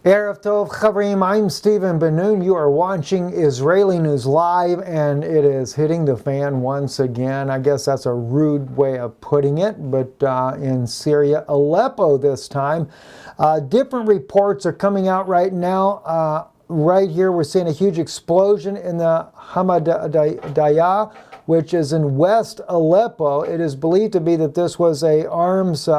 Erev Tov Chavrim, I'm Stephen Ben-Nun. You are watching Israeli News Live, and it is hitting the fan once again. I guess that's a rude way of putting it, but in Syria, Aleppo this time. Different reports are coming out right now. Right here, we're seeing a huge explosion in the Hamadaya, which is in West Aleppo. It is believed to be that this was a arms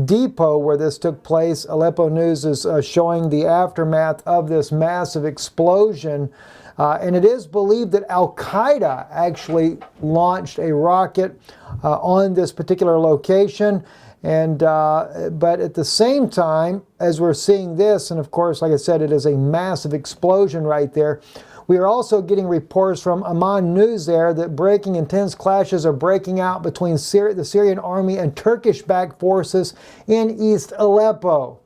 depot where this took place. Aleppo News is showing the aftermath of this massive explosion. And it is believed that Al-Qaeda actually launched a rocket on this particular location. And but at the same time, as we're seeing this, and of course, like I said, it is a massive explosion right there. We are also getting reports from Amman News there that breaking intense clashes are breaking out between the Syrian Army and Turkish-backed forces in East Aleppo.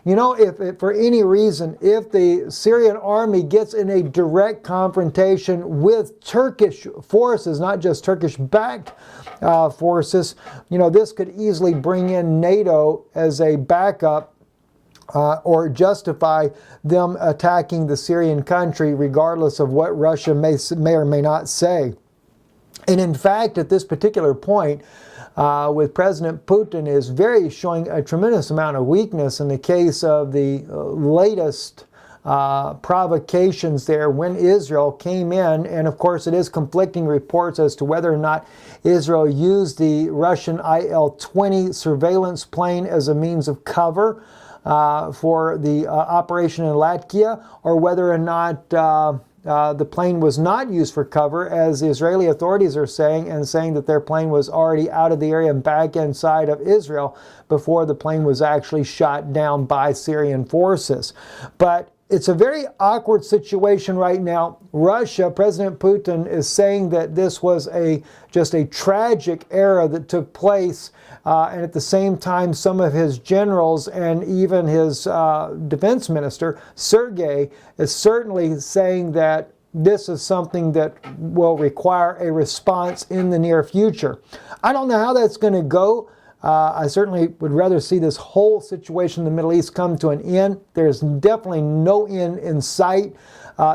You know, if for any reason, if the Syrian Army gets in a direct confrontation with Turkish forces, not just Turkish-backed forces, you know, this could easily bring in NATO as a backup or justify them attacking the Syrian country regardless of what Russia may or may not say. And in fact, at this particular point, with President Putin is showing a tremendous amount of weakness in the case of the latest provocations there when Israel came in. And of course, it is conflicting reports as to whether or not Israel used the Russian Il-20 surveillance plane as a means of cover for the operation in Latvia, or whether or not the plane was not used for cover, as the Israeli authorities are saying, and saying that their plane was already out of the area and back inside of Israel before the plane was actually shot down by Syrian forces. But it's a very awkward situation right now. Russia, President Putin is saying that this was just a tragic era that took place, and at the same time, some of his generals and even his defense minister, Sergei, is certainly saying that this is something that will require a response in the near future. I don't know how that's going to go. I certainly would rather see this whole situation in the Middle East come to an end. There's definitely no end in sight.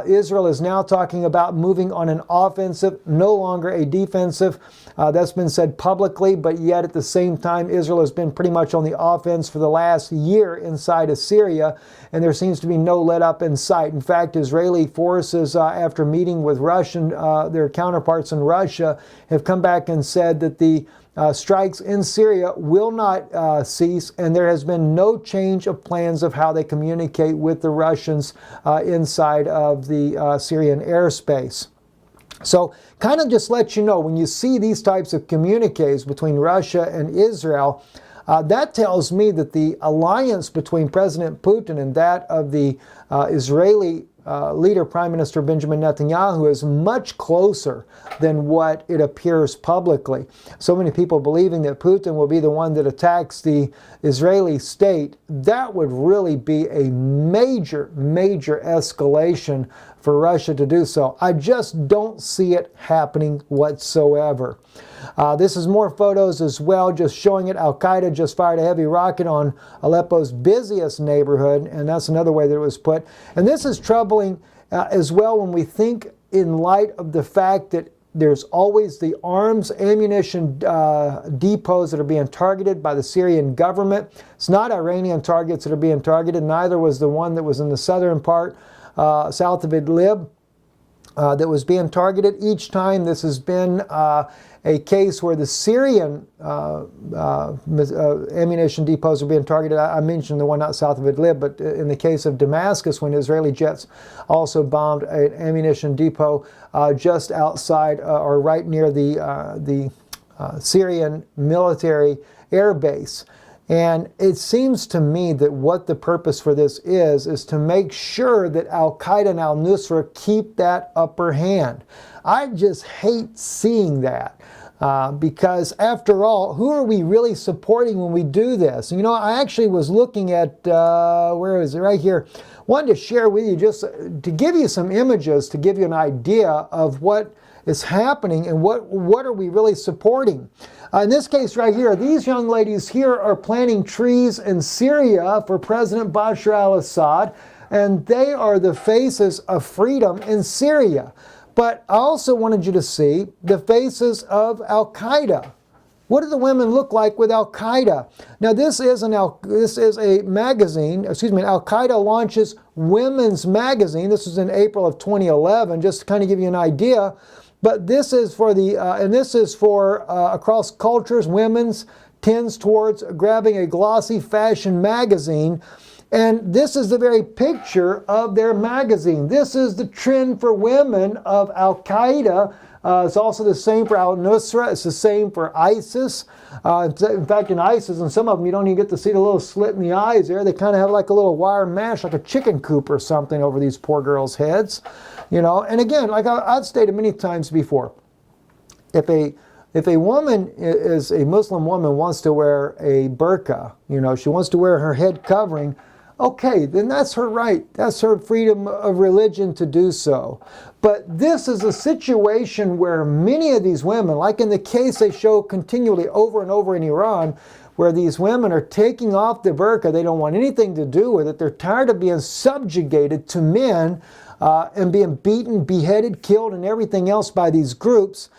Israel is now talking about moving on an offensive, no longer a defensive. That's been said publicly, but yet at the same time, Israel has been pretty much on the offense for the last year inside of Syria, and there seems to be no let up in sight. In fact, Israeli forces, after meeting with their counterparts in Russia, have come back and said that the strikes in Syria will not cease, and there has been no change of plans of how they communicate with the Russians inside of the Syrian airspace. So kind of just let you know, when you see these types of communiques between Russia and Israel, that tells me that the alliance between President Putin and that of the Israeli leader, Prime Minister Benjamin Netanyahu, is much closer than what it appears publicly. So many people believing that Putin will be the one that attacks the Israeli state. That would really be a major, major escalation for Russia to do so. I just don't see it happening whatsoever. This is more photos as well, just showing it. Al-Qaeda just fired a heavy rocket on Aleppo's busiest neighborhood, and that's another way that it was put. And this is troubling as well when we think in light of the fact that there's always the arms, ammunition depots that are being targeted by the Syrian government. It's not Iranian targets that are being targeted. Neither was the one that was in the southern part, south of Idlib, that was being targeted. Each time this has been a case where the Syrian ammunition depots are being targeted. I mentioned the one not south of Idlib, but in the case of Damascus, when Israeli jets also bombed an ammunition depot just outside or right near the Syrian military air base. And it seems to me that what the purpose for this is to make sure that Al-Qaeda and Al-Nusra keep that upper hand. I just hate seeing that. Because after all, who are we really supporting when we do this? You know, I actually was looking at, where is it? Right here. Wanted to share with you just to give you some images to give you an idea of what is happening and what are we really supporting. In this case right here, these young ladies here are planting trees in Syria for President Bashar al-Assad, and they are the faces of freedom in Syria. But I also wanted you to see the faces of Al-Qaeda. What do the women look like with Al-Qaeda? Now this is a magazine, Al-Qaeda launches women's magazine. This was in April of 2011, just to kind of give you an idea. But this is for across cultures, women's tends towards grabbing a glossy fashion magazine. And this is the very picture of their magazine. This is the trend for women of Al-Qaeda. It's also the same for al-Nusra. It's the same for ISIS. In fact, in ISIS, and some of them, you don't even get to see the little slit in the eyes there. They kind of have like a little wire mesh, like a chicken coop or something over these poor girls' heads. You know, and again, like I've stated many times before, if a woman is a Muslim woman wants to wear a burqa, you know, she wants to wear her head covering, okay, then that's her right. That's her freedom of religion to do so. But this is a situation where many of these women, like in the case they show continually over and over in Iran, where these women are taking off the burqa, they don't want anything to do with it. They're tired of being subjugated to men and being beaten, beheaded, killed, and everything else by these groups.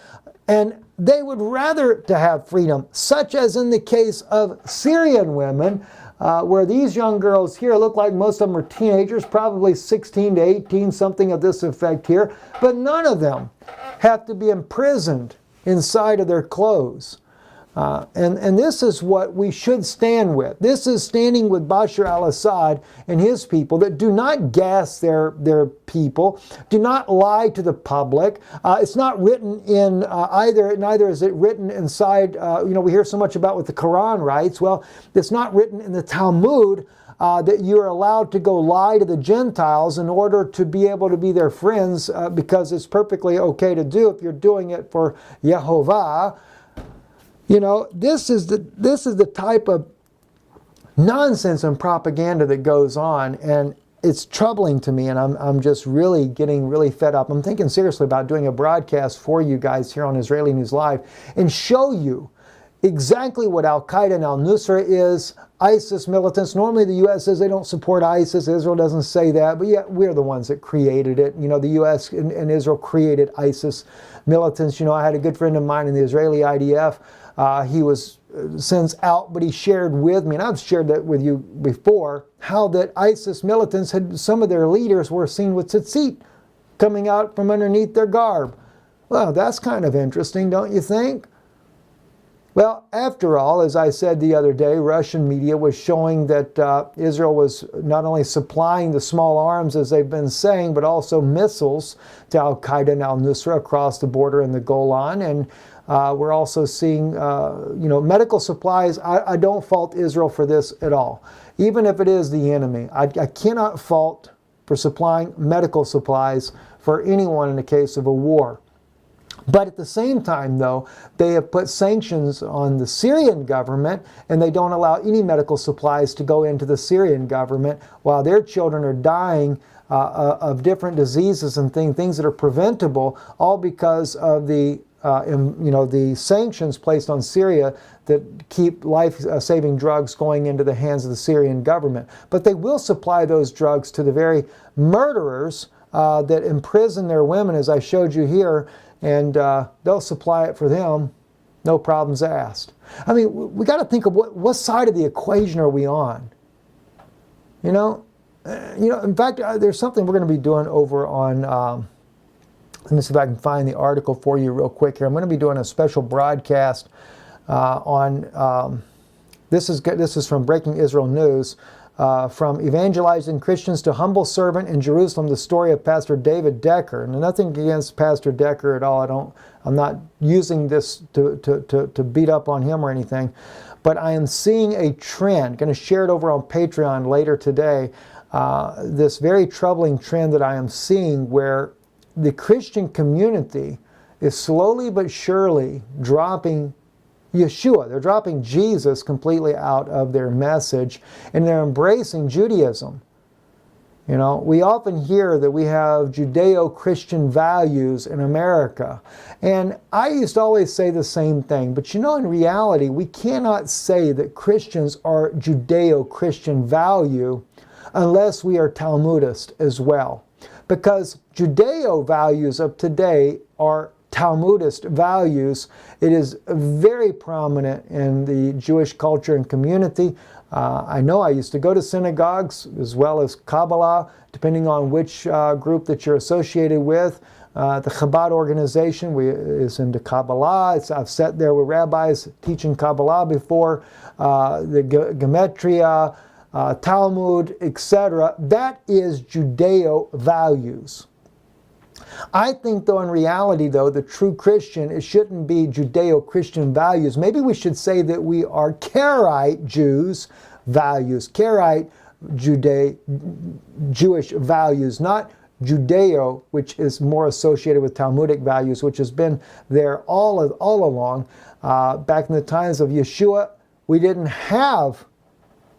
And they would rather to have freedom, such as in the case of Syrian women, where these young girls here look like most of them are teenagers, probably 16 to 18, something of this effect here, but none of them have to be imprisoned inside of their clothes. And this is what we should stand with. This is standing with Bashar al-Assad and his people that do not gas their people, do not lie to the public. It's not written in neither is it written inside, we hear so much about what the Quran writes. Well, it's not written in the Talmud that you're allowed to go lie to the Gentiles in order to be able to be their friends, because it's perfectly okay to do if you're doing it for Yehovah. You know, this is the type of nonsense and propaganda that goes on, and it's troubling to me, and I'm just really getting really fed up. I'm thinking seriously about doing a broadcast for you guys here on Israeli News Live and show you exactly what Al-Qaeda and al-Nusra is, ISIS militants. Normally the U.S. says they don't support ISIS. Israel doesn't say that, but yet we're the ones that created it. You know, the U.S. and Israel created ISIS militants. You know, I had a good friend of mine in the Israeli IDF. He was since out, but he shared with me, and I've shared that with you before, how that ISIS militants some of their leaders were seen with tzitzit coming out from underneath their garb. Well, that's kind of interesting, don't you think? Well, after all, as I said the other day, Russian media was showing that Israel was not only supplying the small arms, as they've been saying, but also missiles to Al-Qaeda and al-Nusra across the border in the Golan. And we're also seeing, medical supplies. I don't fault Israel for this at all, even if it is the enemy. I cannot fault for supplying medical supplies for anyone in the case of a war. But at the same time, though, they have put sanctions on the Syrian government, and they don't allow any medical supplies to go into the Syrian government while their children are dying of different diseases and things that are preventable, all because of the sanctions placed on Syria that keep life-saving drugs going into the hands of the Syrian government. But they will supply those drugs to the very murderers that imprison their women, as I showed you here, and they'll supply it for them, no problems asked. I mean, we got to think of what side of the equation are we on? In fact, there's something we're going to be doing over on. Let me see if I can find the article for you real quick here. I'm going to be doing a special broadcast on. This is from Breaking Israel News. From evangelizing Christians to humble servant in Jerusalem, the story of Pastor David Decker. And nothing against Pastor Decker at all. I'm not using this to beat up on him or anything. But I am seeing a trend. Going to share it over on Patreon later today. This very troubling trend that I am seeing, where the Christian community is slowly but surely dropping Yeshua. They're dropping Jesus completely out of their message, and they're embracing Judaism. You know, we often hear that we have Judeo-Christian values in America. And I used to always say the same thing. But you know, in reality, we cannot say that Christians are Judeo-Christian value unless we are Talmudist as well. Because Judeo values of today are Talmudist values. It is very prominent in the Jewish culture and community. I know I used to go to synagogues as well as Kabbalah, depending on which group that you're associated with. The Chabad organization is into Kabbalah. I've sat there with rabbis teaching Kabbalah before, the Gematria, Talmud, etc. That is Judeo values. I think, though, in reality, though, the true Christian, it shouldn't be Judeo-Christian values. Maybe we should say that we are Karaite Jews values, Karaite Jewish values, not Judeo, which is more associated with Talmudic values, which has been there all along. Back in the times of Yeshua, we didn't have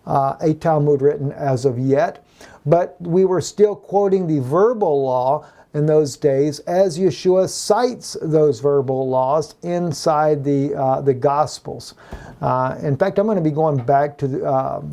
a Talmud written as of yet, but we were still quoting the verbal law in those days, as Yeshua cites those verbal laws inside the Gospels. In fact, I'm going to be going back to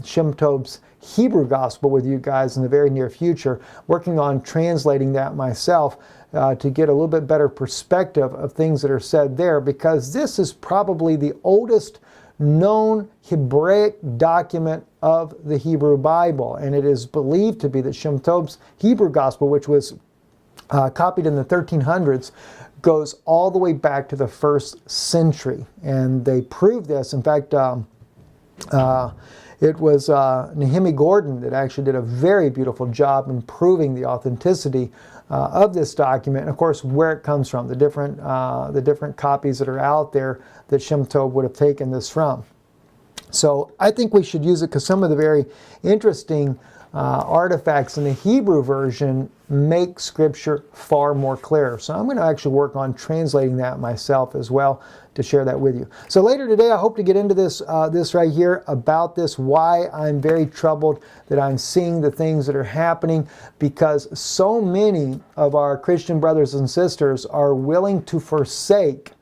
Shem Tov's Hebrew Gospel with you guys in the very near future, working on translating that myself to get a little bit better perspective of things that are said there, because this is probably the oldest known Hebraic document of the Hebrew Bible, and it is believed to be that Shem Tov's Hebrew Gospel, which was copied in the 1300s, goes all the way back to the 1st century. And they proved this. In fact, it was Nehemiah Gordon that actually did a very beautiful job in proving the authenticity of this document, and of course where it comes from, the different copies that are out there that Shem Tov would have taken this from. So I think we should use it because some of the very interesting artifacts in the Hebrew version make Scripture far more clear. So I'm going to actually work on translating that myself as well to share that with you. So later today, I hope to get into this right here about this, why I'm very troubled that I'm seeing the things that are happening, because so many of our Christian brothers and sisters are willing to forsake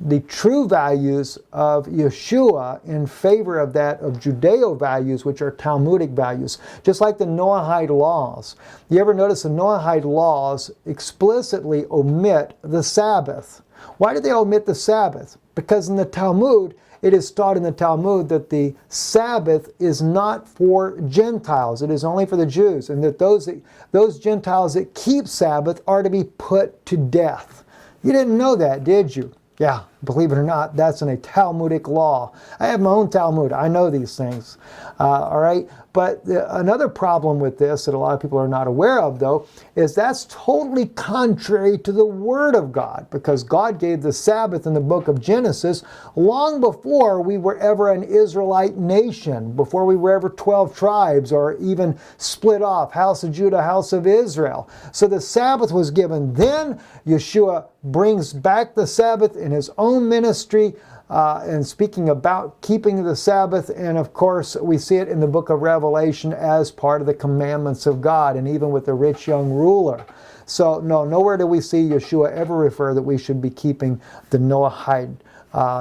the true values of Yeshua in favor of that of Judeo values, which are Talmudic values, just like the Noahide laws. You ever notice the Noahide laws explicitly omit the Sabbath? Why do they omit the Sabbath? Because in the Talmud, it is taught in the Talmud that the Sabbath is not for Gentiles. It is only for the Jews, and that those Gentiles that keep Sabbath are to be put to death. You didn't know that, did you? Yeah, believe it or not, that's in a Talmudic law. I have my own Talmud. I know these things. All right? But another problem with this that a lot of people are not aware of, though, is that's totally contrary to the Word of God, because God gave the Sabbath in the book of Genesis long before we were ever an Israelite nation, before we were ever 12 tribes or even split off, house of Judah, house of Israel. So the Sabbath was given then. Yeshua brings back the Sabbath in his own ministry, and speaking about keeping the Sabbath, and of course we see it in the book of Revelation as part of the commandments of God, and even with the rich young ruler. So no, nowhere do we see Yeshua ever refer that we should be keeping the Noahide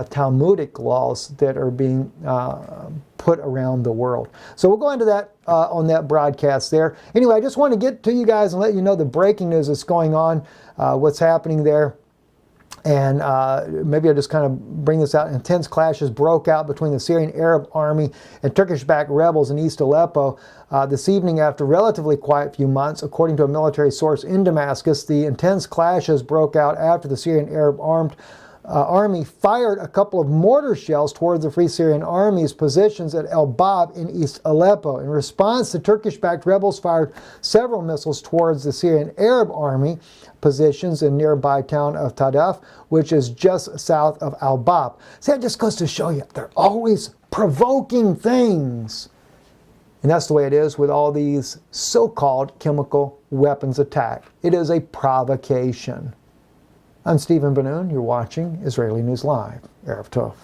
Talmudic laws that are being put around the world. So we'll go into that on that broadcast there. Anyway, I just want to get to you guys and let you know the breaking news that's going on, what's happening there. And maybe I'll just kind of bring this out. Intense clashes broke out between the Syrian Arab Army and Turkish-backed rebels in East Aleppo this evening after a relatively quiet few months. According to a military source in Damascus, the intense clashes broke out after the Syrian Arab Army fired a couple of mortar shells towards the Free Syrian Army's positions at El Bab in East Aleppo. In response, the Turkish-backed rebels fired several missiles towards the Syrian Arab Army positions in nearby town of Tadaf, which is just south of Al Bab. See, that just goes to show you, they're always provoking things. And that's the way it is with all these so-called chemical weapons attack. It is a provocation. I'm Stephen Benoon. You're watching Israeli News Live. Erev Tov.